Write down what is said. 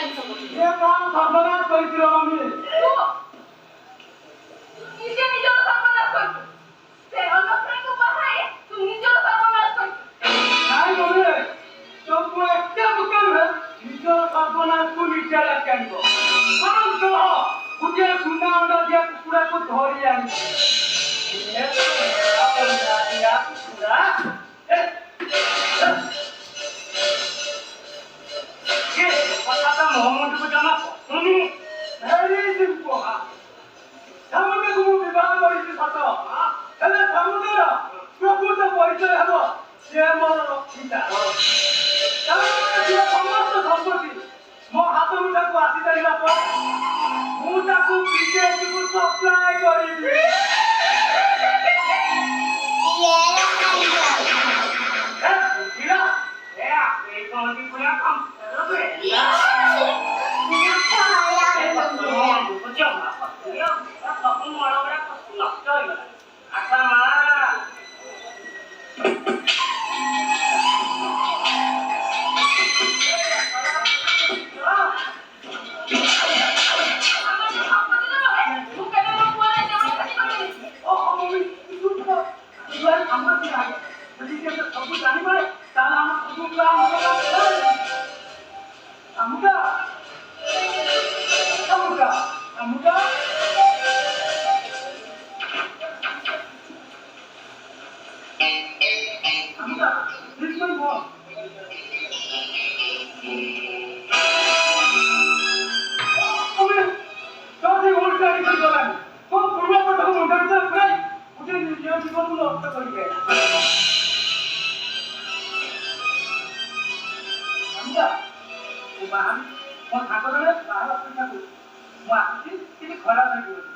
ये काम सर्वनाश করেছিল আমি নিজে নিজের সর্বনাশ করছো সে অলক্ষণকে পাহায়ে তুমি নিজের সর্বনাশ করছো নাই বলে তোমরা একটা বুকাবে নিজের সর্বনাশକୁ ନିଜେ ଡାକିବ କାରଣ କହ ଗୋଟିଏ ସୁନା ଅଣ୍ଡା ଦିଆ କୁକୁଡ଼ାକୁ ଧରି ଆଣି ଅଣ୍ଡା ଦିଆ କୁକୁଡ଼ା ये କଥା ମୋହମ୍ମଦକୁ ଜମା ପସନ୍ଦ ଭେରି ସିମ୍ପଲ ସମୁଦ୍ରକୁ ମୁଁ ବିବାହ କରିଛି ସତ ହେଲେ ସମୁଦ୍ର ପ୍ରକୃତ ପରିଚୟ ହେବ ସେ ମୋର ରକ୍ଷିତା ସମସ୍ତ ସମ୍ପତ୍ତି ମୋ ହାତ ମୁଠାକୁ ଆସିପାରିଲା ପରେ ମୁଁ ତାକୁ ବିଦେଶକୁ ସପ୍ଲାଏ କରିବି ସବୁ ଜାଣିପାରେ ତାହେଲେ ଆମ ସବୁ ପ୍ଲାନ୍ ଆମୁକା ଆମୁକା ଆମୁକା ଆମୁକା ନିଶ୍ଚୟ ନୁହଁ ଯଦି ଓଲଟା ହେଇଗଲାଣି ମୋ ପୂର୍ବ ପଟକୁ ମୁଣ୍ଡ ଭିତରେ ପୁରାଇ ଗୋଟେ ନିଜ ଜୀବନକୁ ନଷ୍ଟ କରିବେ ଆମୁକା ମୁଁ ବାହାରି ମୋ ସାଙ୍ଗ ଜଣେ ବାହାର ଅପେକ୍ଷା କରୁଛି ମୁଁ ଆସିଛି କିଛି ଖରାପ ହେଇଯିବ